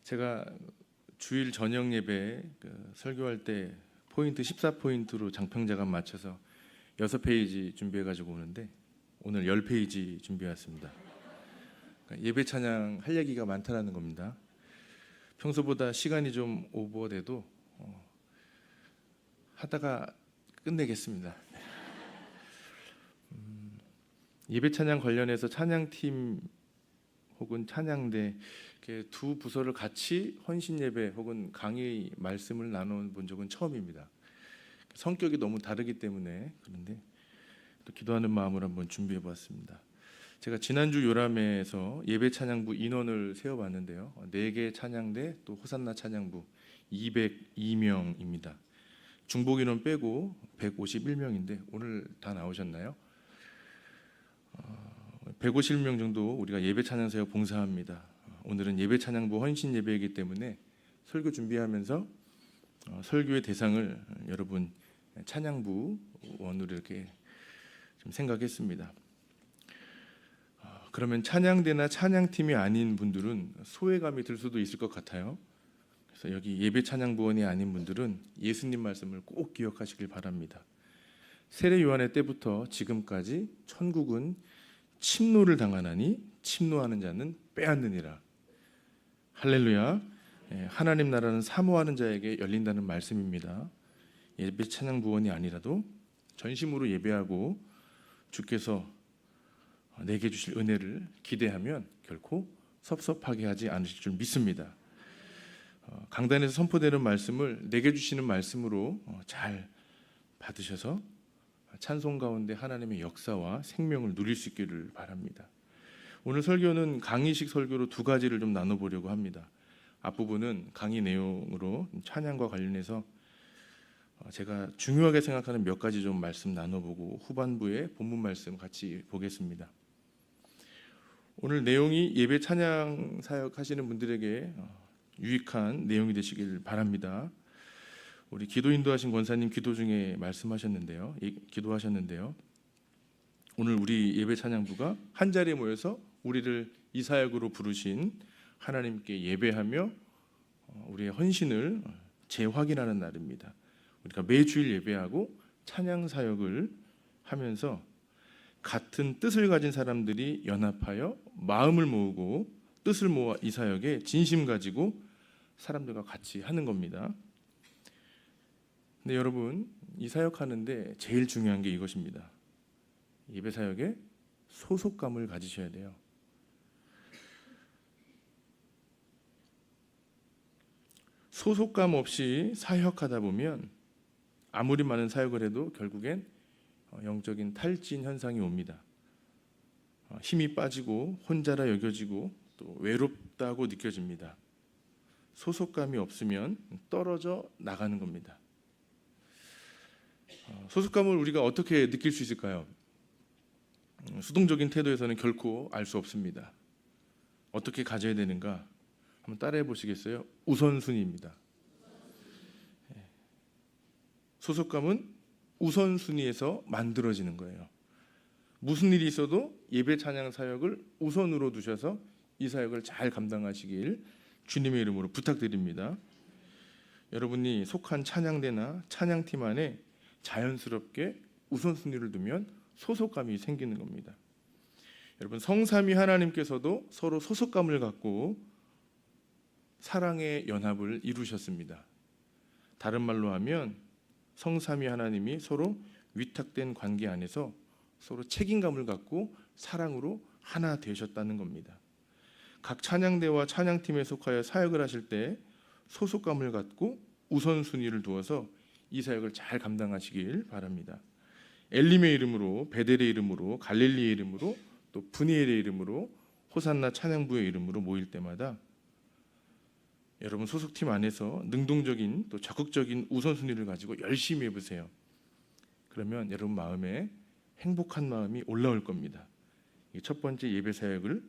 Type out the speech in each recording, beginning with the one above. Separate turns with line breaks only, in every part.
제가 주일 저녁 예배 설교할 때 포인트 14포인트로 장평자감 맞춰서 6페이지 준비해가지고 오는데 오늘 10페이지 준비해왔습니다. 그러니까 예배 찬양 할 얘기가 많다라는 겁니다. 평소보다 시간이 좀 오버돼도 하다가 끝내겠습니다. 예배 찬양 관련해서 찬양팀 혹은 찬양대 이렇게 두 부서를 같이 헌신 예배 혹은 강의 말씀을 나눠본 적은 처음입니다. 성격이 너무 다르기 때문에 그런데 또 기도하는 마음으로 한번 준비해 보았습니다. 제가 지난주 요람에서 예배 찬양부 인원을 세어봤는데요. 4개 찬양대 또 호산나 찬양부 202명입니다. 중복 인원 빼고 151명인데 오늘 다 나오셨나요? 150명 정도 우리가 예배 찬양사역 봉사합니다. 오늘은 예배 찬양부 헌신 예배이기 때문에 설교 준비하면서 설교의 대상을 여러분 찬양부 원으로 이렇게 좀 생각했습니다. 그러면 찬양대나 찬양팀이 아닌 분들은 소외감이 들 수도 있을 것 같아요. 그래서 여기 예배 찬양부원이 아닌 분들은 예수님 말씀을 꼭 기억하시길 바랍니다. 세례 요한의 때부터 지금까지 천국은 침노를 당하나니 침노하는 자는 빼앗느니라. 할렐루야. 하나님 나라는 사모하는 자에게 열린다는 말씀입니다. 예배 찬양 부원이 아니라도 전심으로 예배하고 주께서 내게 주실 은혜를 기대하면 결코 섭섭하게 하지 않으실 줄 믿습니다. 강단에서 선포되는 말씀을 내게 주시는 말씀으로 잘 받으셔서 찬송 가운데 하나님의 역사와 생명을 누릴 수 있기를 바랍니다. 오늘 설교는 강의식 설교로 2가지를 좀 나눠보려고 합니다. 앞부분은 강의 내용으로 찬양과 관련해서 제가 중요하게 생각하는 몇 가지 좀 말씀 나눠보고 후반부에 본문 말씀 같이 보겠습니다. 오늘 내용이 예배 찬양 사역하시는 분들에게 유익한 내용이 되시길 바랍니다. 우리 기도 인도하신 권사님 기도 중에 말씀하셨는데요. 기도하셨는데요. 오늘 우리 예배 찬양부가 한 자리에 모여서 우리를 이 사역으로 부르신 하나님께 예배하며 우리의 헌신을 재확인하는 날입니다. 우리가 매주일 예배하고 찬양 사역을 하면서 같은 뜻을 가진 사람들이 연합하여 마음을 모으고 뜻을 모아 이 사역에 진심 가지고 사람들과 같이 하는 겁니다. 근데 여러분, 이 사역하는데 제일 중요한 게 이것입니다. 예배 사역에 소속감을 가지셔야 돼요. 소속감 없이 사역하다 보면 아무리 많은 사역을 해도 결국엔 영적인 탈진 현상이 옵니다. 힘이 빠지고 혼자라 여겨지고 또 외롭다고 느껴집니다. 소속감이 없으면 떨어져 나가는 겁니다. 소속감을 우리가 어떻게 느낄 수 있을까요? 수동적인 태도에서는 결코 알 수 없습니다. 어떻게 가져야 되는가? 한번 따라해 보시겠어요? 우선순위입니다. 소속감은 우선순위에서 만들어지는 거예요. 무슨 일이 있어도 예배 찬양 사역을 우선으로 두셔서 이 사역을 잘 감당하시길 주님의 이름으로 부탁드립니다. 여러분이 속한 찬양대나 찬양팀 안에 자연스럽게 우선순위를 두면 소속감이 생기는 겁니다. 여러분, 성삼위 하나님께서도 서로 소속감을 갖고 사랑의 연합을 이루셨습니다. 다른 말로 하면 성삼위 하나님이 서로 위탁된 관계 안에서 서로 책임감을 갖고 사랑으로 하나 되셨다는 겁니다. 각 찬양대와 찬양팀에 속하여 사역을 하실 때 소속감을 갖고 우선순위를 두어서 이 사역을 잘 감당하시길 바랍니다. 엘림의 이름으로, 베델의 이름으로, 갈릴리의 이름으로, 또 브니엘의 이름으로, 호산나 찬양부의 이름으로 모일 때마다 여러분 소속팀 안에서 능동적인 또 적극적인 우선순위를 가지고 열심히 해보세요. 그러면 여러분 마음에 행복한 마음이 올라올 겁니다. 이게 첫 번째 예배 사역을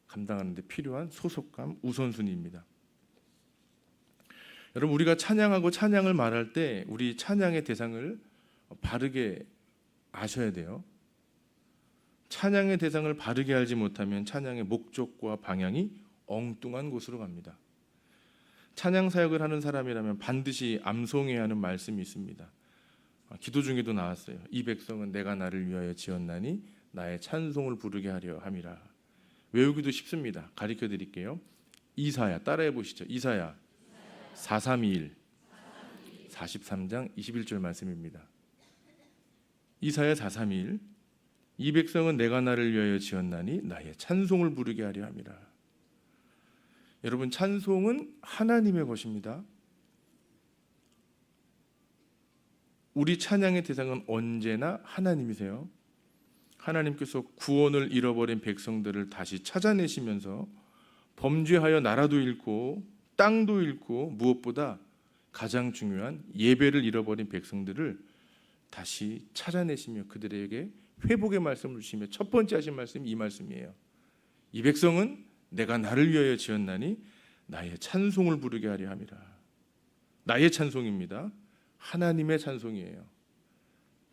감당하는 데 필요한 소속감, 우선순위입니다. 여러분, 우리가 찬양하고 찬양을 말할 때 우리 찬양의 대상을 바르게 아셔야 돼요. 찬양의 대상을 바르게 알지 못하면 찬양의 목적과 방향이 엉뚱한 곳으로 갑니다. 찬양 사역을 하는 사람이라면 반드시 암송해야 하는 말씀이 있습니다. 기도 중에도 나왔어요. 이 백성은 내가 나를 위하여 지었나니 나의 찬송을 부르게 하려 함이라. 외우기도 쉽습니다. 가르쳐 드릴게요. 이사야 따라해 보시죠. 이사야 4321 43장 21절 말씀입니다. 이사야 4321 이 백성은 내가 나를 위하여 지었나니 나의 찬송을 부르게 하려 함이라. 여러분, 찬송은 하나님의 것입니다. 우리 찬양의 대상은 언제나 하나님이세요. 하나님께서 구원을 잃어버린 백성들을 다시 찾아내시면서 범죄하여 나라도 잃고 땅도 잃고 무엇보다 가장 중요한 예배를 잃어버린 백성들을 다시 찾아내시며 그들에게 회복의 말씀을 주시며 첫 번째 하신 말씀이 이 말씀이에요. 이 백성은 내가 나를 위하여 지었나니 나의 찬송을 부르게 하려 함이라. 나의 찬송입니다. 하나님의 찬송이에요.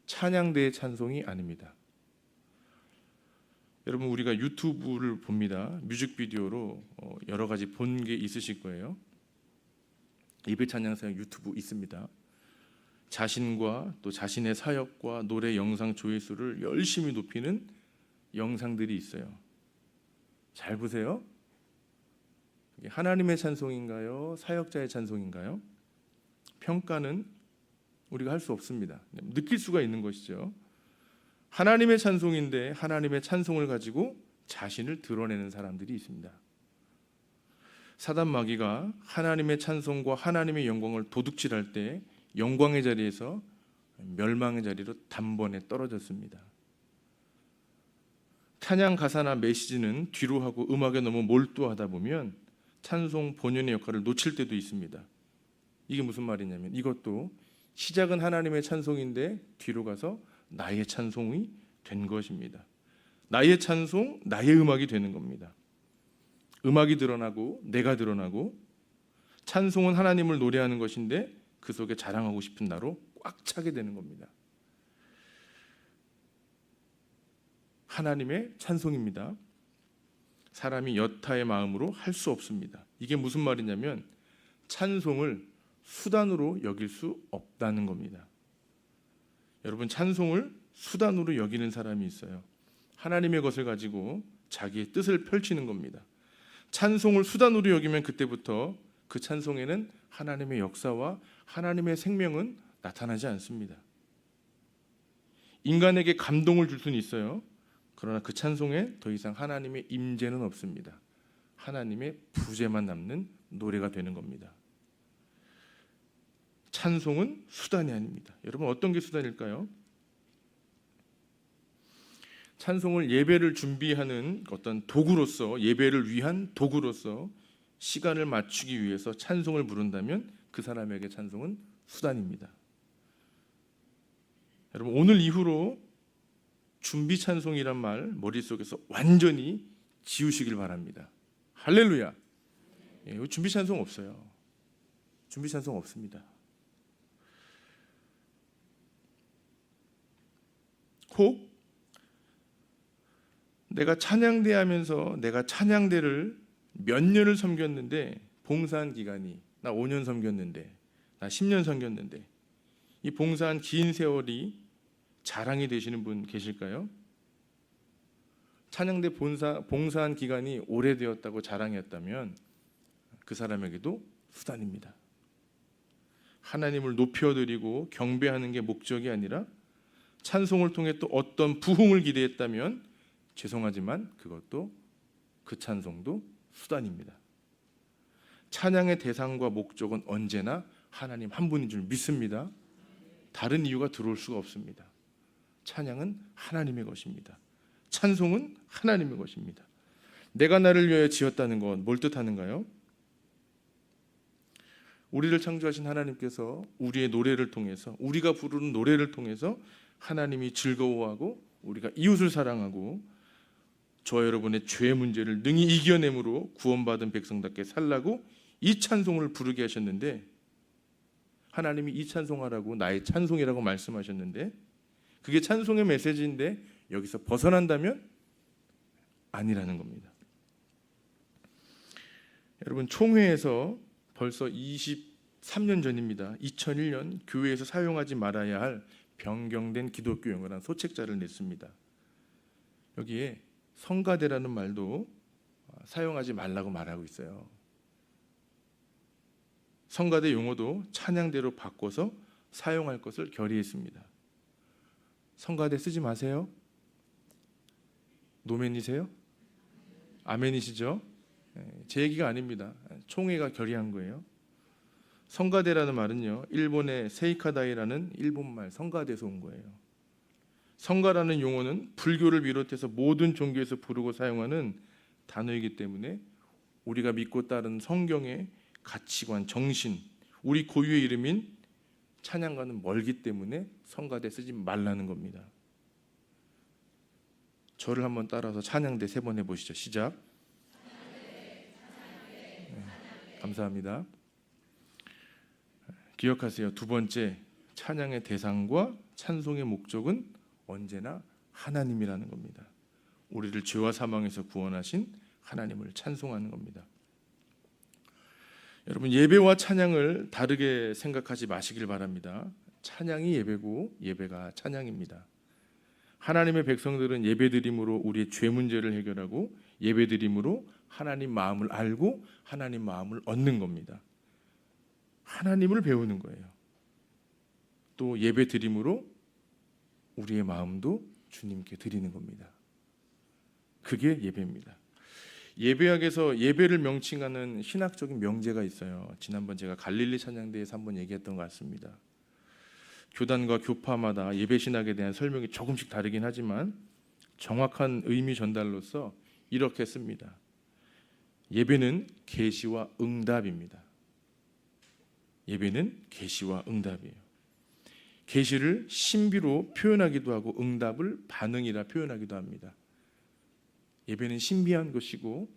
찬양대의 찬송이 아닙니다. 여러분, 우리가 유튜브를 봅니다. 뮤직비디오로 여러 가지 본 게 있으실 거예요. 예배 찬양 사역 유튜브 있습니다. 자신과 또 자신의 사역과 노래 영상 조회수를 열심히 높이는 영상들이 있어요. 잘 보세요. 이게 하나님의 찬송인가요? 사역자의 찬송인가요? 평가는 우리가 할 수 없습니다. 느낄 수가 있는 것이죠. 하나님의 찬송인데 하나님의 찬송을 가지고 자신을 드러내는 사람들이 있습니다. 사단 마귀가 하나님의 찬송과 하나님의 영광을 도둑질할 때 영광의 자리에서 멸망의 자리로 단번에 떨어졌습니다. 찬양 가사나 메시지는 뒤로 하고 음악에 너무 몰두하다 보면 찬송 본연의 역할을 놓칠 때도 있습니다. 이게 무슨 말이냐면 이것도 시작은 하나님의 찬송인데 뒤로 가서 나의 찬송이 된 것입니다. 나의 찬송, 나의 음악이 되는 겁니다. 음악이 드러나고 내가 드러나고 찬송은 하나님을 노래하는 것인데 그 속에 자랑하고 싶은 나로 꽉 차게 되는 겁니다. 하나님의 찬송입니다. 사람이 여타의 마음으로 할 수 없습니다. 이게 무슨 말이냐면 찬송을 수단으로 여길 수 없다는 겁니다. 여러분, 찬송을 수단으로 여기는 사람이 있어요. 하나님의 것을 가지고 자기의 뜻을 펼치는 겁니다. 찬송을 수단으로 여기면 그때부터 그 찬송에는 하나님의 역사와 하나님의 생명은 나타나지 않습니다. 인간에게 감동을 줄 수는 있어요. 그러나 그 찬송에 더 이상 하나님의 임재는 없습니다. 하나님의 부재만 남는 노래가 되는 겁니다. 찬송은 수단이 아닙니다. 여러분, 어떤 게 수단일까요? 찬송을 예배를 준비하는 어떤 도구로서, 예배를 위한 도구로서 시간을 맞추기 위해서 찬송을 부른다면 그 사람에게 찬송은 수단입니다. 여러분, 오늘 이후로 준비 찬송이란 말 머릿속에서 완전히 지우시길 바랍니다. 할렐루야. 준비 찬송 없어요. 준비 찬송 없습니다. 혹 내가 찬양대 하면서 내가 찬양대를 몇 년을 섬겼는데 봉사한 기간이 나 5년 섬겼는데 나 10년 섬겼는데 이 봉사한 긴 세월이 자랑이 되시는 분 계실까요? 찬양대 봉사한 기간이 오래되었다고 자랑했다면 그 사람에게도 수단입니다. 하나님을 높여드리고 경배하는 게 목적이 아니라 찬송을 통해 또 어떤 부흥을 기대했다면 죄송하지만 그것도 그 찬송도 수단입니다. 찬양의 대상과 목적은 언제나 하나님 한 분인 줄 믿습니다. 다른 이유가 들어올 수가 없습니다. 찬양은 하나님의 것입니다. 찬송은 하나님의 것입니다. 내가 나를 위하여 지었다는 건 뭘 뜻하는가요? 우리를 창조하신 하나님께서 우리의 노래를 통해서, 우리가 부르는 노래를 통해서 하나님이 즐거워하고 우리가 이웃을 사랑하고 저와 여러분의 죄 문제를 능히 이겨내므로 구원받은 백성답게 살라고 이 찬송을 부르게 하셨는데, 하나님이 이 찬송하라고 나의 찬송이라고 말씀하셨는데 그게 찬송의 메시지인데 여기서 벗어난다면 아니라는 겁니다. 여러분, 총회에서 벌써 23년 전입니다. 2001년 교회에서 사용하지 말아야 할 변경된 기독교 용어란 소책자를 냈습니다. 여기에 성가대라는 말도 사용하지 말라고 말하고 있어요. 성가대 용어도 찬양대로 바꿔서 사용할 것을 결의했습니다. 성가대 쓰지 마세요. 노맨이세요? 아멘이시죠? 제 얘기가 아닙니다. 총회가 결의한 거예요. 성가대라는 말은요, 일본의 세이카다이라는 일본말 성가대에서 온 거예요. 성가라는 용어는 불교를 비롯해서 모든 종교에서 부르고 사용하는 단어이기 때문에 우리가 믿고 따르는 성경의 가치관, 정신, 우리 고유의 이름인 찬양과는 멀기 때문에 성가대 쓰지 말라는 겁니다. 저를 한번 따라서 찬양대 3번 해보시죠. 시작. 감사합니다. 기억하세요. 두 번째, 찬양의 대상과 찬송의 목적은 언제나 하나님이라는 겁니다. 우리를 죄와 사망에서 구원하신 하나님을 찬송하는 겁니다. 여러분, 예배와 찬양을 다르게 생각하지 마시길 바랍니다. 찬양이 예배고 예배가 찬양입니다. 하나님의 백성들은 예배드림으로 우리의 죄 문제를 해결하고 예배드림으로 하나님 마음을 알고 하나님 마음을 얻는 겁니다. 하나님을 배우는 거예요. 또 예배드림으로 우리의 마음도 주님께 드리는 겁니다. 그게 예배입니다. 예배학에서 예배를 명칭하는 신학적인 명제가 있어요. 지난번 제가 갈릴리 찬양대에서 한번 얘기했던 것 같습니다. 교단과 교파마다 예배 신학에 대한 설명이 조금씩 다르긴 하지만 정확한 의미 전달로서 이렇게 씁니다. 예배는 계시와 응답입니다. 예배는 계시와 응답이에요. 계시를 신비로 표현하기도 하고 응답을 반응이라 표현하기도 합니다. 예배는 신비한 것이고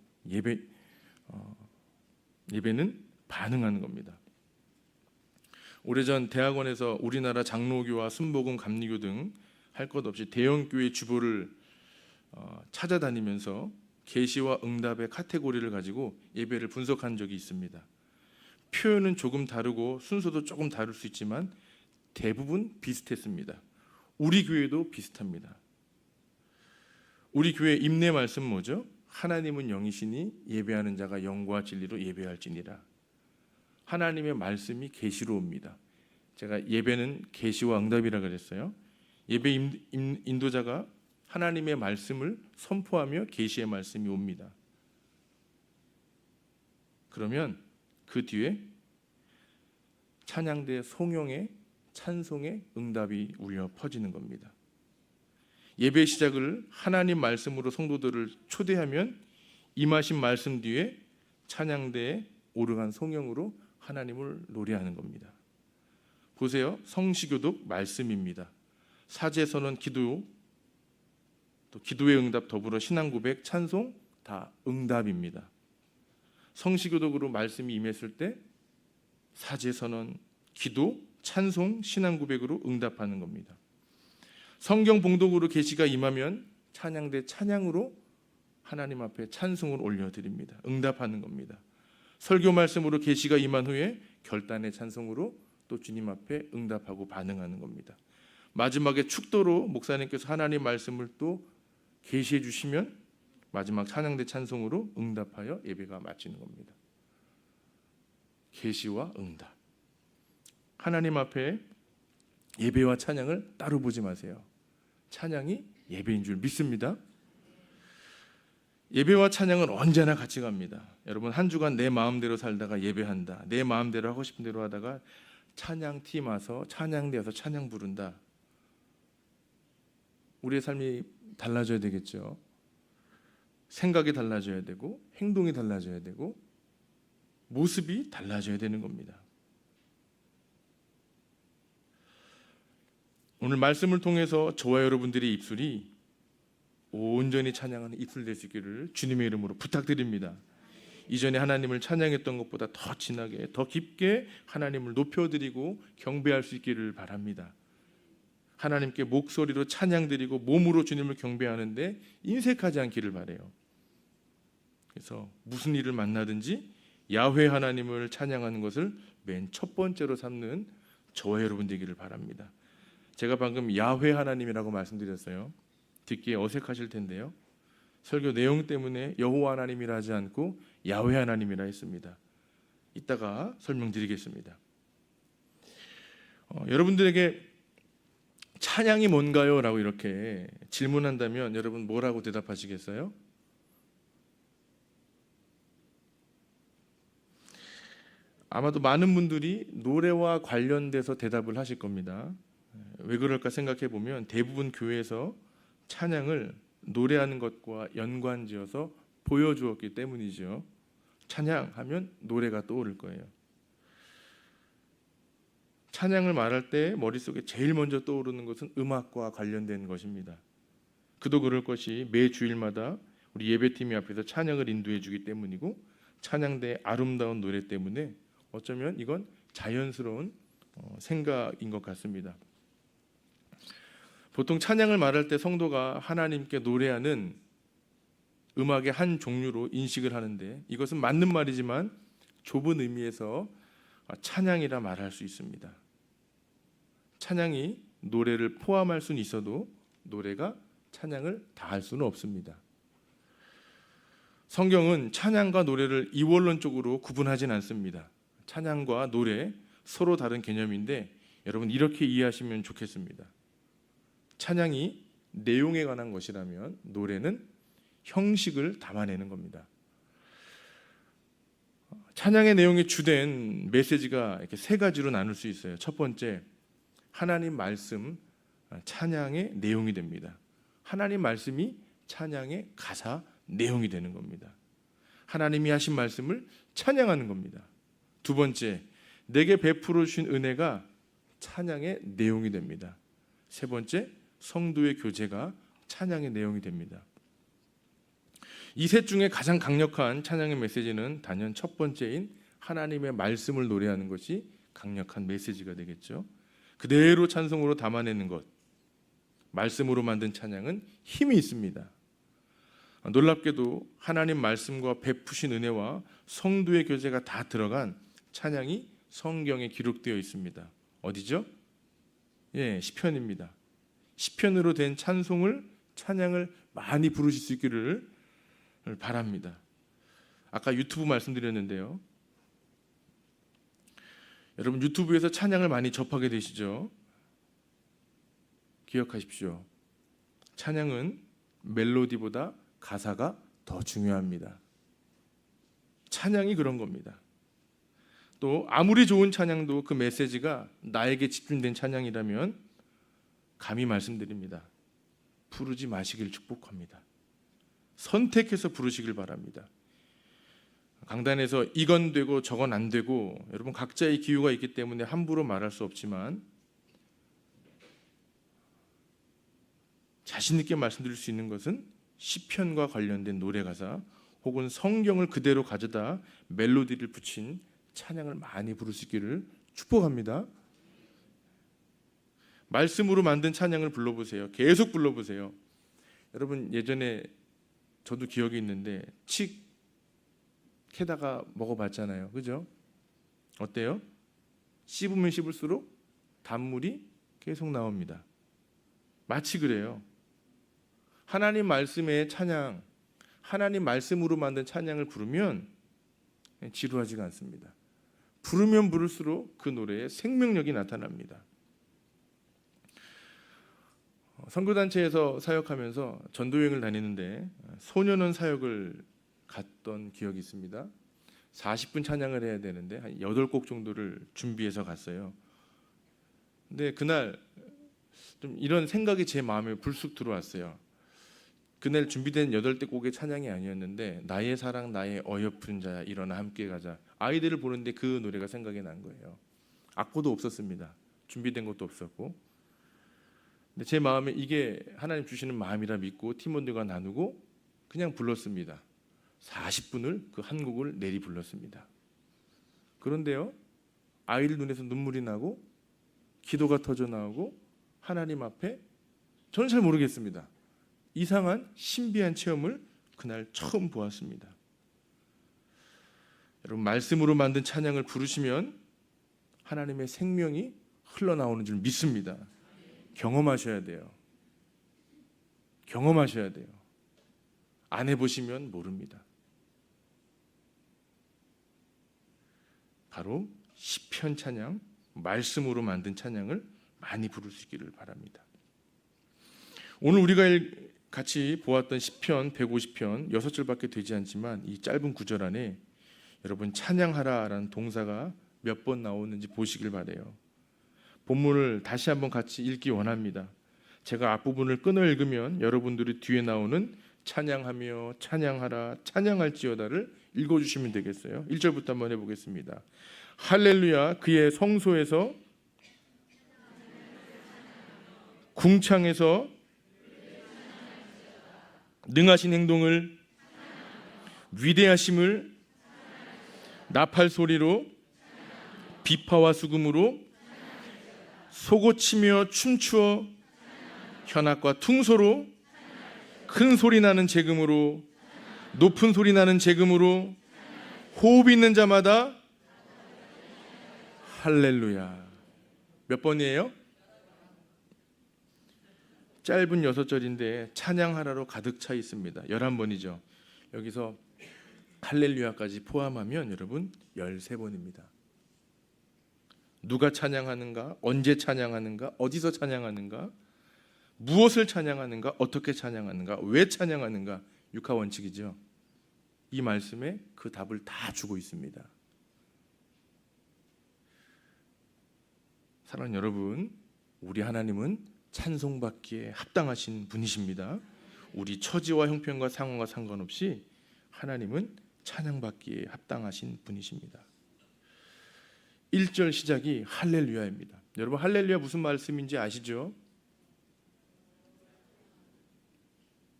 예배는 반응하는 겁니다. 오래전 대학원에서 우리나라 장로교와 순복음 감리교 등 할 것 없이 대형 교회 주보를 찾아다니면서 계시와 응답의 카테고리를 가지고 예배를 분석한 적이 있습니다. 표현은 조금 다르고 순서도 조금 다를 수 있지만 대부분 비슷했습니다. 우리 교회도 비슷합니다. 우리 교회 임내 말씀 뭐죠? 하나님은 영이시니 예배하는 자가 영과 진리로 예배할지니라. 하나님의 말씀이 계시로 옵니다. 제가 예배는 계시와 응답이라 그랬어요. 예배 인도자가 하나님의 말씀을 선포하며 계시의 말씀이 옵니다. 그러면 그 뒤에 찬양대 송영의 찬송의 응답이 울려 퍼지는 겁니다. 예배 시작을 하나님 말씀으로 성도들을 초대하면 임하신 말씀 뒤에 찬양대의 오르간 송영으로 하나님을 노래하는 겁니다. 보세요. 성시교독 말씀입니다. 사제선언 기도, 또 기도의 응답 더불어 신앙고백, 찬송 다 응답입니다. 성시교독으로 말씀이 임했을 때 사제선언, 기도, 찬송, 신앙고백으로 응답하는 겁니다. 성경 봉독으로 계시가 임하면 찬양대 찬양으로 하나님 앞에 찬송을 올려드립니다. 응답하는 겁니다. 설교 말씀으로 계시가 임한 후에 결단의 찬송으로 또 주님 앞에 응답하고 반응하는 겁니다. 마지막에 축도로 목사님께서 하나님 말씀을 또 계시해 주시면 마지막 찬양대 찬송으로 응답하여 예배가 마치는 겁니다. 계시와 응답. 하나님 앞에 예배와 찬양을 따로 보지 마세요. 찬양이 예배인 줄 믿습니다. 예배와 찬양은 언제나 같이 갑니다. 여러분, 한 주간 내 마음대로 살다가 예배한다. 내 마음대로 하고 싶은 대로 하다가 찬양팀 와서 찬양대에서 찬양 부른다. 우리의 삶이 달라져야 되겠죠. 생각이 달라져야 되고 행동이 달라져야 되고 모습이 달라져야 되는 겁니다. 오늘 말씀을 통해서 저와 여러분들의 입술이 온전히 찬양하는 입술 될 수 있기를 주님의 이름으로 부탁드립니다. 이전에 하나님을 찬양했던 것보다 더 진하게, 더 깊게 하나님을 높여드리고 경배할 수 있기를 바랍니다. 하나님께 목소리로 찬양드리고 몸으로 주님을 경배하는데 인색하지 않기를 바라요. 그래서 무슨 일을 만나든지 야훼 하나님을 찬양하는 것을 맨 첫 번째로 삼는 저와 여러분 되기를 바랍니다. 제가 방금 야훼 하나님이라고 말씀드렸어요. 듣기에 어색하실 텐데요. 설교 내용 때문에 여호와 하나님이라 하지 않고 야훼 하나님이라 했습니다. 이따가 설명드리겠습니다. 여러분들에게 찬양이 뭔가요? 라고 이렇게 질문한다면 여러분 뭐라고 대답하시겠어요? 아마도 많은 분들이 노래와 관련돼서 대답을 하실 겁니다. 왜 그럴까 생각해 보면 대부분 교회에서 찬양을 노래하는 것과 연관지어서 보여주었기 때문이죠. 찬양하면 노래가 떠오를 거예요. 찬양을 말할 때 머릿속에 제일 먼저 떠오르는 것은 음악과 관련된 것입니다. 그도 그럴 것이 매 주일마다 우리 예배팀이 앞에서 찬양을 인도해 주기 때문이고 찬양대의 아름다운 노래 때문에 어쩌면 이건 자연스러운 생각인 것 같습니다. 보통 찬양을 말할 때 성도가 하나님께 노래하는 음악의 한 종류로 인식을 하는데 이것은 맞는 말이지만 좁은 의미에서 찬양이라 말할 수 있습니다. 찬양이 노래를 포함할 수는 있어도 노래가 찬양을 다할 수는 없습니다. 성경은 찬양과 노래를 이원론적으로 구분하진 않습니다. 찬양과 노래 서로 다른 개념인데 여러분 이렇게 이해하시면 좋겠습니다. 찬양이 내용에 관한 것이라면 노래는 형식을 담아내는 겁니다. 찬양의 내용이 주된 메시지가 이렇게 세 가지로 나눌 수 있어요. 첫 번째, 하나님 말씀, 찬양의 내용이 됩니다. 하나님 말씀이 찬양의 가사, 내용이 되는 겁니다. 하나님이 하신 말씀을 찬양하는 겁니다. 두 번째, 내게 베풀어 주신 은혜가 찬양의 내용이 됩니다. 세 번째, 성도의 교제가 찬양의 내용이 됩니다. 이 셋 중에 가장 강력한 찬양의 메시지는 단연 첫 번째인 하나님의 말씀을 노래하는 것이 강력한 메시지가 되겠죠. 그대로 찬송으로 담아내는 것, 말씀으로 만든 찬양은 힘이 있습니다. 놀랍게도 하나님 말씀과 베푸신 은혜와 성도의 교제가 다 들어간 찬양이 성경에 기록되어 있습니다. 어디죠? 시편입니다. 시편으로 된 찬양을 많이 부르실 수 있기를 바랍니다. 아까 유튜브 말씀드렸는데요. 여러분 유튜브에서 찬양을 많이 접하게 되시죠? 기억하십시오. 찬양은 멜로디보다 가사가 더 중요합니다. 찬양이 그런 겁니다. 또 아무리 좋은 찬양도 그 메시지가 나에게 집중된 찬양이라면 감히 말씀드립니다. 부르지 마시길 축복합니다. 선택해서 부르시길 바랍니다. 강단에서 이건 되고 저건 안 되고 여러분 각자의 기호가 있기 때문에 함부로 말할 수 없지만 자신 있게 말씀드릴 수 있는 것은 시편과 관련된 노래 가사 혹은 성경을 그대로 가져다 멜로디를 붙인 찬양을 많이 부를 수 있기를 축복합니다. 말씀으로 만든 찬양을 불러보세요. 계속 불러보세요. 여러분 예전에 저도 기억이 있는데 칡 캐다가 먹어봤잖아요. 그죠? 어때요? 씹으면 씹을수록 단물이 계속 나옵니다. 마치 그래요. 하나님 말씀의 찬양, 하나님 말씀으로 만든 찬양을 부르면 지루하지가 않습니다. 부르면 부를수록 그 노래에 생명력이 나타납니다. 선교단체에서 사역하면서 전도여행을 다니는데 소년원 사역을 갔던 기억이 있습니다. 40분 찬양을 해야 되는데 한 8곡 정도를 준비해서 갔어요. 근데 그날 좀 이런 생각이 제 마음에 불쑥 들어왔어요. 그날 준비된 8곡의 찬양이 아니었는데 나의 사랑 나의 어여쁜 자야 일어나 함께 가자. 아이들을 보는데 그 노래가 생각이 난 거예요. 악보도 없었습니다. 준비된 것도 없었고. 근데 제 마음에 이게 하나님 주시는 마음이라 믿고 팀원들과 나누고 그냥 불렀습니다. 40분을 그 한 곡을 내리 불렀습니다. 그런데요, 아이들 눈에서 눈물이 나고 기도가 터져 나오고 하나님 앞에 저는 잘 모르겠습니다. 이상한 신비한 체험을 그날 처음 보았습니다. 여러분, 말씀으로 만든 찬양을 부르시면 하나님의 생명이 흘러나오는 줄 믿습니다. 경험하셔야 돼요. 경험하셔야 돼요. 안 해보시면 모릅니다. 바로 시편 찬양, 말씀으로 만든 찬양을 많이 부를 수 있기를 바랍니다. 오늘 우리가 같이 보았던 시편 150편 6절밖에 되지 않지만 이 짧은 구절 안에 여러분 찬양하라라는 동사가 몇 번 나오는지 보시길 바라요. 본문을 다시 한번 같이 읽기 원합니다. 제가 앞부분을 끊어 읽으면 여러분들이 뒤에 나오는 찬양하며 찬양하라 찬양할지어다를 읽어주시면 되겠어요. 1절부터 한번 해보겠습니다. 할렐루야, 그의 성소에서 궁창에서 능하신 행동을 위대하심을 나팔 소리로 비파와 수금으로 소고치며 춤추어 현악과 퉁소로 큰 소리 나는 재금으로 높은 소리 나는 재금으로 호흡 있는 자마다 할렐루야. 몇 번이에요? 짧은 6절인데 찬양하라로 가득 차 있습니다. 11번이죠. 여기서 할렐루야까지 포함하면 여러분 13번입니다. 누가 찬양하는가? 언제 찬양하는가? 어디서 찬양하는가? 무엇을 찬양하는가? 어떻게 찬양하는가? 왜 찬양하는가? 육하 원칙이죠. 이 말씀에 그 답을 다 주고 있습니다. 사랑하는 여러분, 우리 하나님은 찬송받기에 합당하신 분이십니다. 우리 처지와 형편과 상황과 상관없이 하나님은 찬양받기에 합당하신 분이십니다. 1절 시작이 할렐루야입니다. 여러분, 할렐루야 무슨 말씀인지 아시죠?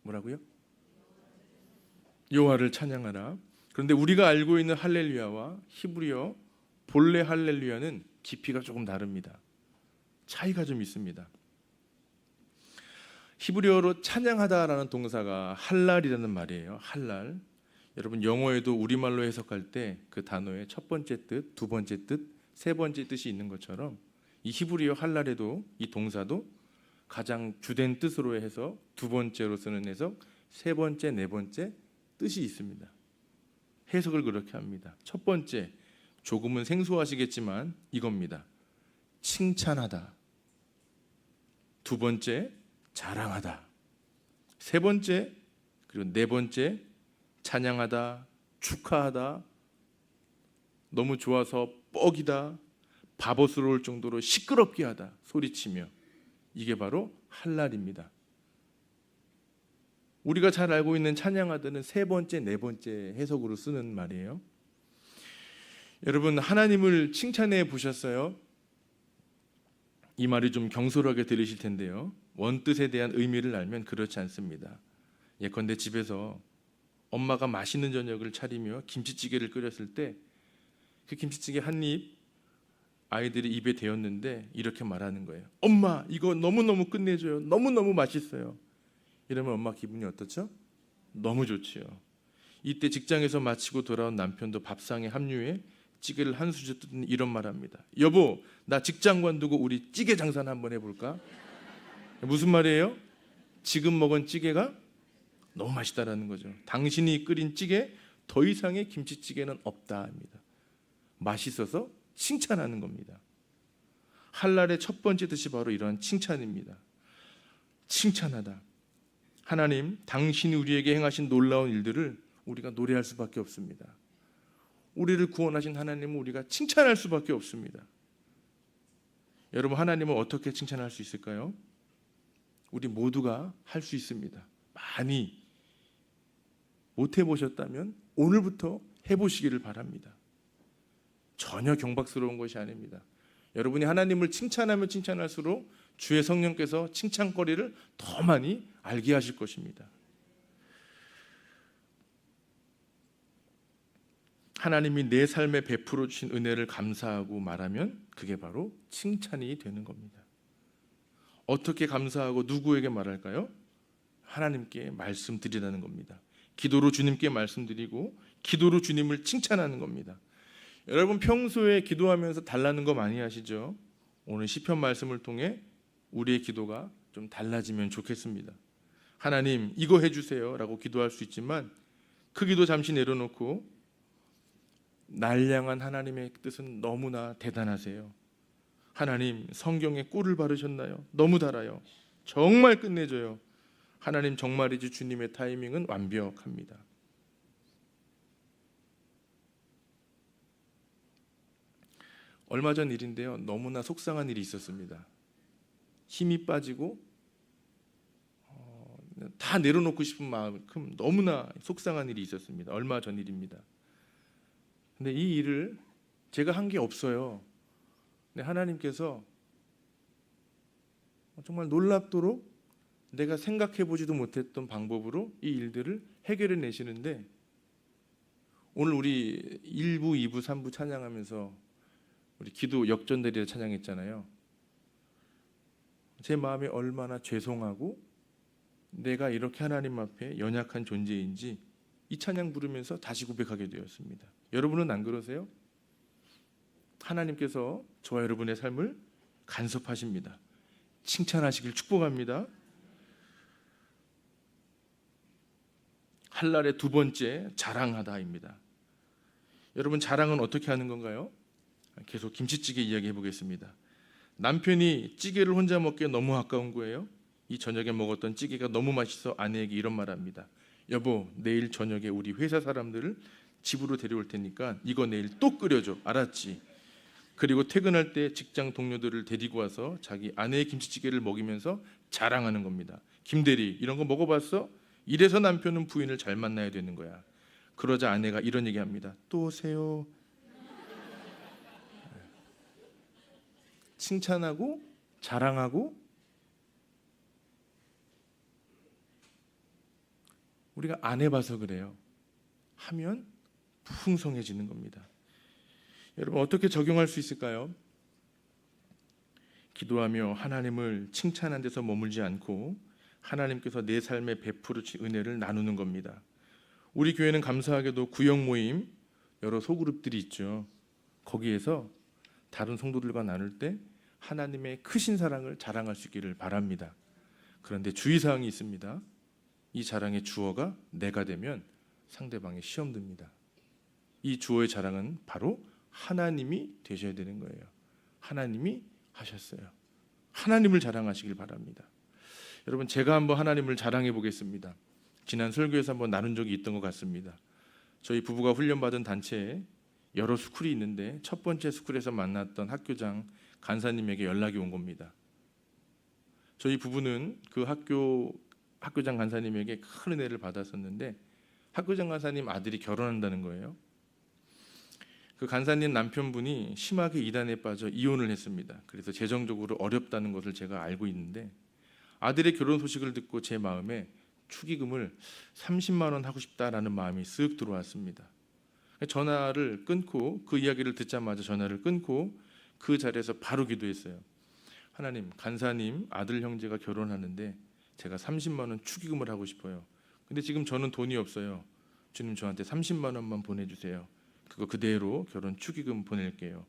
뭐라고요? 여호와를 찬양하라. 그런데 우리가 알고 있는 할렐루야와 히브리어 본래 할렐루야는 깊이가 조금 다릅니다. 차이가 좀 있습니다. 히브리어로 찬양하다라는 동사가 할랄이라는 말이에요. 할랄. 여러분, 영어에도 우리말로 해석할 때 그 단어의 첫 번째 뜻, 두 번째 뜻, 세 번째 뜻이 있는 것처럼 이 히브리어 할랄에도 이 동사도 가장 주된 뜻으로 해서 두 번째로 쓰는 해석, 세 번째, 네 번째 뜻이 있습니다. 해석을 그렇게 합니다. 첫 번째, 조금은 생소하시겠지만 이겁니다. 칭찬하다. 두 번째, 자랑하다. 세 번째, 그리고 네 번째, 찬양하다, 축하하다, 너무 좋아서 뻑이다, 바보스러울 정도로 시끄럽게 하다, 소리치며. 이게 바로 할랄입니다. 우리가 잘 알고 있는 찬양하다는 세 번째, 네 번째 해석으로 쓰는 말이에요. 여러분, 하나님을 칭찬해 보셨어요? 이 말이 좀 경솔하게 들리실 텐데요, 원뜻에 대한 의미를 알면 그렇지 않습니다. 예컨대 집에서 엄마가 맛있는 저녁을 차리며 김치찌개를 끓였을 때 그 김치찌개 한 입 아이들이 입에 대었는데 이렇게 말하는 거예요. 엄마, 이거 너무너무 끝내줘요. 너무너무 맛있어요. 이러면 엄마 기분이 어떻죠? 너무 좋지요. 이때 직장에서 마치고 돌아온 남편도 밥상에 합류해 찌개를 한 수저 뜯는 이런 말합니다. 여보, 나 직장 관두고 우리 찌개 장사나 한번 해볼까? 무슨 말이에요? 지금 먹은 찌개가 너무 맛있다라는 거죠. 당신이 끓인 찌개 더 이상의 김치찌개는 없다입니다. 맛있어서 칭찬하는 겁니다. 할랄의 첫 번째 뜻이 바로 이런 칭찬입니다. 칭찬하다. 하나님, 당신이 우리에게 행하신 놀라운 일들을 우리가 노래할 수밖에 없습니다. 우리를 구원하신 하나님을 우리가 칭찬할 수밖에 없습니다. 여러분, 하나님을 어떻게 칭찬할 수 있을까요? 우리 모두가 할 수 있습니다. 많이 못 해보셨다면 오늘부터 해보시기를 바랍니다. 전혀 경박스러운 것이 아닙니다. 여러분이 하나님을 칭찬하면 칭찬할수록 주의 성령께서 칭찬거리를 더 많이 알게 하실 것입니다. 하나님이 내 삶에 베풀어 주신 은혜를 감사하고 말하면 그게 바로 칭찬이 되는 겁니다. 어떻게 감사하고 누구에게 말할까요? 하나님께 말씀드리라는 겁니다. 기도로 주님께 말씀드리고 기도로 주님을 칭찬하는 겁니다. 여러분 평소에 기도하면서 달라는 거 많이 하시죠? 오늘 시편 말씀을 통해 우리의 기도가 좀 달라지면 좋겠습니다. 하나님 이거 해주세요 라고 기도할 수 있지만 그 기도 잠시 내려놓고 날 향한 하나님의 뜻은 너무나 대단하세요. 하나님 성경에 꿀을 바르셨나요? 너무 달아요. 정말 끝내줘요. 하나님 정말이지 주님의 타이밍은 완벽합니다. 얼마 전 일인데요. 너무나 속상한 일이 있었습니다. 힘이 빠지고 다 내려놓고 싶은 만큼 너무나 속상한 일이 있었습니다. 얼마 전 일입니다. 근데 이 일을 제가 한 게 없어요. 근데 하나님께서 정말 놀랍도록 내가 생각해보지도 못했던 방법으로 이 일들을 해결해 내시는데 오늘 우리 1부, 2부, 3부 찬양하면서 우리 기도 역전대리를 찬양했잖아요. 제 마음이 얼마나 죄송하고 내가 이렇게 하나님 앞에 연약한 존재인지 이 찬양 부르면서 다시 고백하게 되었습니다. 여러분은 안 그러세요? 하나님께서 저와 여러분의 삶을 간섭하십니다. 칭찬하시길 축복합니다. 한날의 두 번째 자랑하다입니다. 여러분 자랑은 어떻게 하는 건가요? 계속 김치찌개 이야기해 보겠습니다. 남편이 찌개를 혼자 먹기에 너무 아까운 거예요. 이 저녁에 먹었던 찌개가 너무 맛있어 아내에게 이런 말 합니다. 여보 내일 저녁에 우리 회사 사람들을 집으로 데려올 테니까 이거 내일 또 끓여줘. 알았지? 그리고 퇴근할 때 직장 동료들을 데리고 와서 자기 아내의 김치찌개를 먹이면서 자랑하는 겁니다. 김대리 이런 거 먹어봤어? 이래서 남편은 부인을 잘 만나야 되는 거야. 그러자 아내가 이런 얘기합니다. 또 오세요. 칭찬하고 자랑하고 우리가 안 해봐서 그래요. 하면 풍성해지는 겁니다. 여러분 어떻게 적용할 수 있을까요? 기도하며 하나님을 칭찬한 데서 머물지 않고 하나님께서 내 삶에 베푸르신 은혜를 나누는 겁니다. 우리 교회는 감사하게도 구역 모임 여러 소그룹들이 있죠. 거기에서 다른 성도들과 나눌 때 하나님의 크신 사랑을 자랑할 수 있기를 바랍니다. 그런데 주의사항이 있습니다. 이 자랑의 주어가 내가 되면 상대방의 시험 듭니다. 이 주어의 자랑은 바로 하나님이 되셔야 되는 거예요. 하나님이 하셨어요. 하나님을 자랑하시길 바랍니다. 여러분 제가 한번 하나님을 자랑해 보겠습니다. 지난 설교에서 한번 나눈 적이 있던 것 같습니다. 저희 부부가 훈련받은 단체에 여러 스쿨이 있는데 첫 번째 스쿨에서 만났던 학교장 간사님에게 연락이 온 겁니다. 저희 부부는 그 학교장 간사님에게 큰 은혜를 받았었는데 학교장 간사님 아들이 결혼한다는 거예요. 그 간사님 남편분이 심하게 이단에 빠져 이혼을 했습니다. 그래서 재정적으로 어렵다는 것을 제가 알고 있는데 아들의 결혼 소식을 듣고 제 마음에 축의금을 30만 원 하고 싶다라는 마음이 쓱 들어왔습니다. 전화를 끊고 그 이야기를 듣자마자 전화를 끊고 그 자리에서 바로 기도했어요. 하나님, 간사님 아들 형제가 결혼하는데 제가 30만 원 축의금을 하고 싶어요. 근데 지금 저는 돈이 없어요. 주님 저한테 30만 원만 보내주세요. 그거 그대로 결혼 축의금 보낼게요.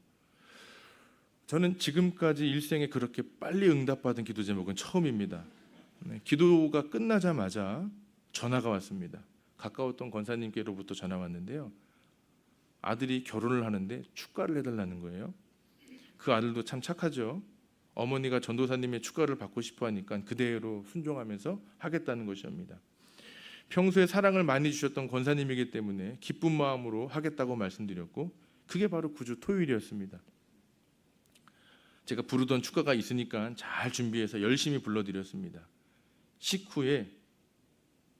저는 지금까지 일생에 그렇게 빨리 응답받은 기도 제목은 처음입니다. 기도가 끝나자마자 전화가 왔습니다. 가까웠던 권사님께로부터 전화 왔는데요. 아들이 결혼을 하는데 축가를 해달라는 거예요. 그 아들도 참 착하죠. 어머니가 전도사님의 축가를 받고 싶어 하니까 그대로 순종하면서 하겠다는 것이옵니다. 평소에 사랑을 많이 주셨던 권사님이기 때문에 기쁜 마음으로 하겠다고 말씀드렸고 그게 바로 구주 토요일이었습니다. 제가 부르던 축가가 있으니까 잘 준비해서 열심히 불러드렸습니다. 식후에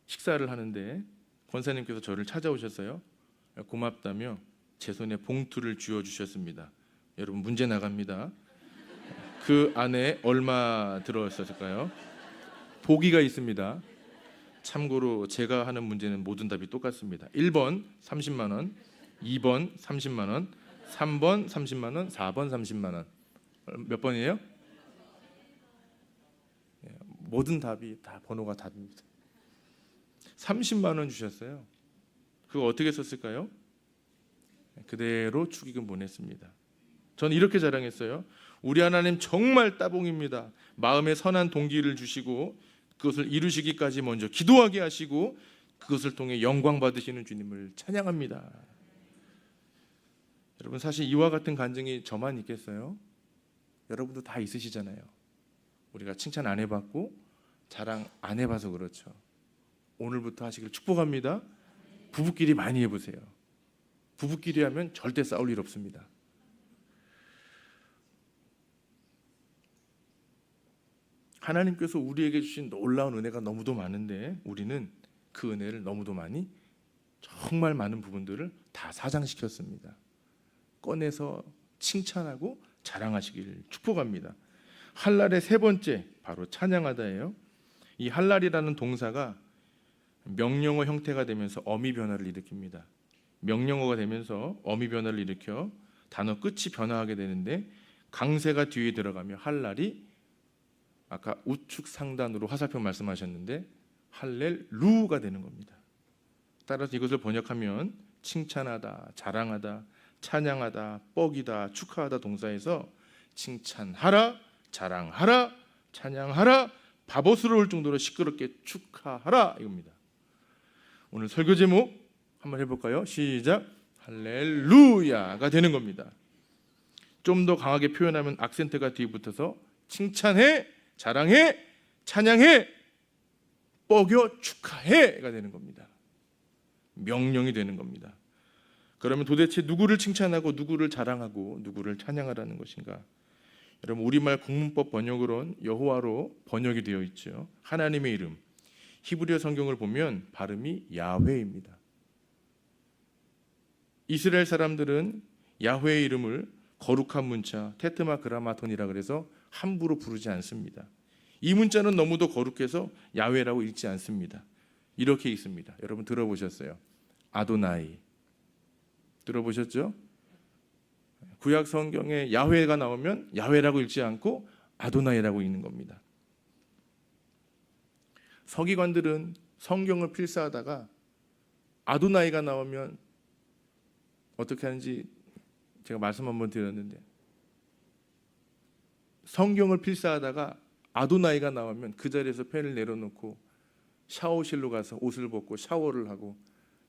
식사를 하는데 권사님께서 저를 찾아오셨어요. 고맙다며 제 손에 봉투를 쥐어주셨습니다. 여러분 문제 나갑니다. 그 안에 얼마 들어있었을까요? 보기가 있습니다. 참고로 제가 하는 문제는 모든 답이 똑같습니다. 1번 30만 원, 2번 30만 원, 3번 30만 원, 4번 30만 원. 몇 번이에요? 모든 답이 다 번호가 답입니다. 30만 원 주셨어요. 그거 어떻게 썼을까요? 그대로 축의금 보냈습니다. 저는 이렇게 자랑했어요. 우리 하나님 정말 따봉입니다. 마음에 선한 동기를 주시고 그것을 이루시기까지 먼저 기도하게 하시고 그것을 통해 영광 받으시는 주님을 찬양합니다. 여러분, 사실 이와 같은 간증이 저만 있겠어요? 여러분도 다 있으시잖아요. 우리가 칭찬 안 해봤고 자랑 안 해봐서 그렇죠. 오늘부터 하시길 축복합니다. 부부끼리 많이 해보세요. 부부끼리 하면 절대 싸울 일 없습니다. 하나님께서 우리에게 주신 놀라운 은혜가 너무도 많은데 우리는 그 은혜를 너무도 많이, 정말 많은 부분들을 다 사장시켰습니다. 꺼내서 칭찬하고 자랑하시길 축복합니다. 할랄의 세 번째, 바로 찬양하다예요. 이 할랄이라는 동사가 명령어 형태가 되면서 어미 변화를 일으킵니다. 명령어가 되면서 어미 변화를 일으켜 단어 끝이 변화하게 되는데 강세가 뒤에 들어가며 할랄이, 아까 우측 상단으로 화살표 말씀하셨는데 할렐루가 되는 겁니다. 따라서 이것을 번역하면 칭찬하다, 자랑하다, 찬양하다, 뻑이다, 축하하다 동사에서 칭찬하라, 자랑하라, 찬양하라, 바보스러울 정도로 시끄럽게 축하하라 이겁니다. 오늘 설교 제목 한번 해볼까요? 시작. 할렐루야가 되는 겁니다. 좀 더 강하게 표현하면 악센트가 뒤에 붙어서 칭찬해, 자랑해, 찬양해, 뻐겨, 축하해가 되는 겁니다. 명령이 되는 겁니다. 그러면 도대체 누구를 칭찬하고 누구를 자랑하고 누구를 찬양하라는 것인가? 여러분, 우리말 국문법 번역으로는 여호와로 번역이 되어 있죠. 하나님의 이름. 히브리어 성경을 보면 발음이 야훼입니다. 이스라엘 사람들은 야훼의 이름을 거룩한 문자 테트마 그라마톤이라 그래서 함부로 부르지 않습니다. 이 문자는 너무도 거룩해서 야훼라고 읽지 않습니다. 이렇게 읽습니다. 여러분 들어보셨어요? 아도나이. 들어보셨죠? 구약 성경에 야훼가 나오면 야훼라고 읽지 않고 아도나이라고 읽는 겁니다. 서기관들은 성경을 필사하다가 아도나이가 나오면 어떻게 하는지 제가 말씀 한번 드렸는데, 성경을 필사하다가 아도나이가 나오면 그 자리에서 펜을 내려놓고 샤워실로 가서 옷을 벗고 샤워를 하고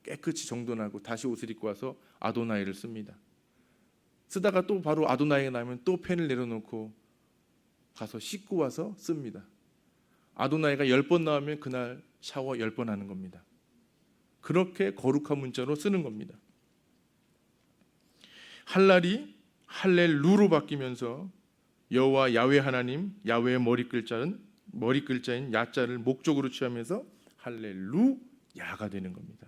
깨끗이 정돈하고 다시 옷을 입고 와서 아도나이를 씁니다. 쓰다가 또 바로 아도나이가 나오면 또 펜을 내려놓고 가서 씻고 와서 씁니다. 아도나이가 10번 나오면 그날 샤워 10번 하는 겁니다. 그렇게 거룩한 문자로 쓰는 겁니다. 할랄이 할렐루로 바뀌면서 여호와 야훼 하나님, 야훼의 머리글자인 야자를 목적으로 취하면서 할렐루야가 되는 겁니다.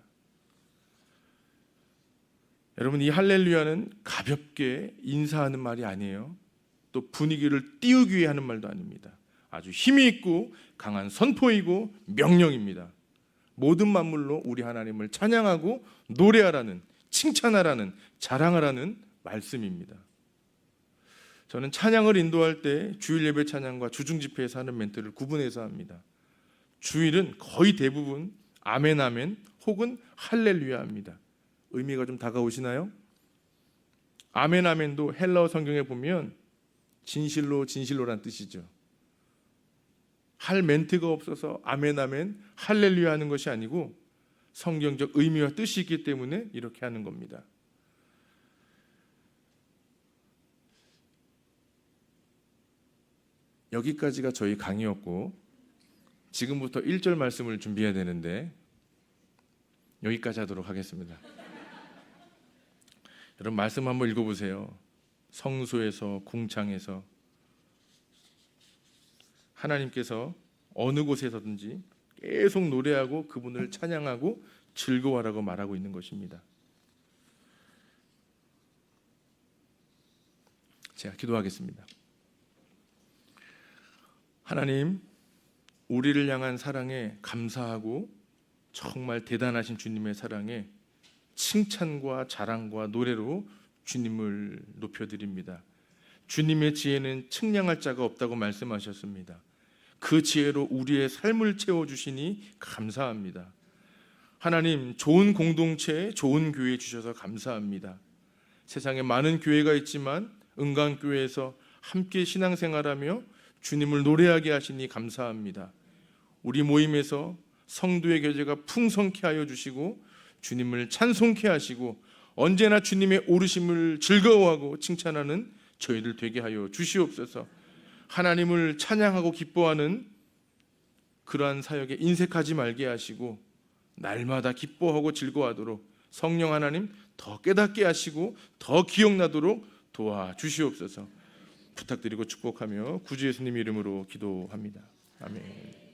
여러분, 이 할렐루야는 가볍게 인사하는 말이 아니에요. 또 분위기를 띄우기 위해 하는 말도 아닙니다. 아주 힘이 있고 강한 선포이고 명령입니다. 모든 만물로 우리 하나님을 찬양하고 노래하라는, 칭찬하라는, 자랑하라는 말씀입니다. 저는 찬양을 인도할 때 주일 예배 찬양과 주중 집회에서 하는 멘트를 구분해서 합니다. 주일은 거의 대부분 아멘 아멘 혹은 할렐루야입니다. 의미가 좀 다가오시나요? 아멘 아멘도 헬라어 성경에 보면 진실로 진실로란 뜻이죠. 할 멘트가 없어서 아멘 아멘 할렐루야 하는 것이 아니고 성경적 의미와 뜻이 있기 때문에 이렇게 하는 겁니다. 여기까지가 저희 강의였고 지금부터 1절 말씀을 준비해야 되는데 여기까지 하도록 하겠습니다. 여러분, 말씀 한번 읽어보세요. 성소에서, 궁창에서 하나님께서 어느 곳에서든지 계속 노래하고 그분을 찬양하고 즐거워하라고 말하고 있는 것입니다. 제가 기도하겠습니다. 하나님, 우리를 향한 사랑에 감사하고 정말 대단하신 주님의 사랑에 칭찬과 자랑과 노래로 주님을 높여드립니다. 주님의 지혜는 측량할 자가 없다고 말씀하셨습니다. 그 지혜로 우리의 삶을 채워주시니 감사합니다. 하나님, 좋은 공동체, 좋은 교회 주셔서 감사합니다. 세상에 많은 교회가 있지만 은강교회에서 함께 신앙생활하며 주님을 노래하게 하시니 감사합니다. 우리 모임에서 성도의 교제가 풍성케 하여 주시고 주님을 찬송케 하시고 언제나 주님의 오르심을 즐거워하고 칭찬하는 저희들 되게 하여 주시옵소서. 하나님을 찬양하고 기뻐하는 그러한 사역에 인색하지 말게 하시고 날마다 기뻐하고 즐거워하도록 성령 하나님 더 깨닫게 하시고 더 기억나도록 도와주시옵소서. 부탁드리고 축복하며 구주 예수님 이름으로 기도합니다. 아멘.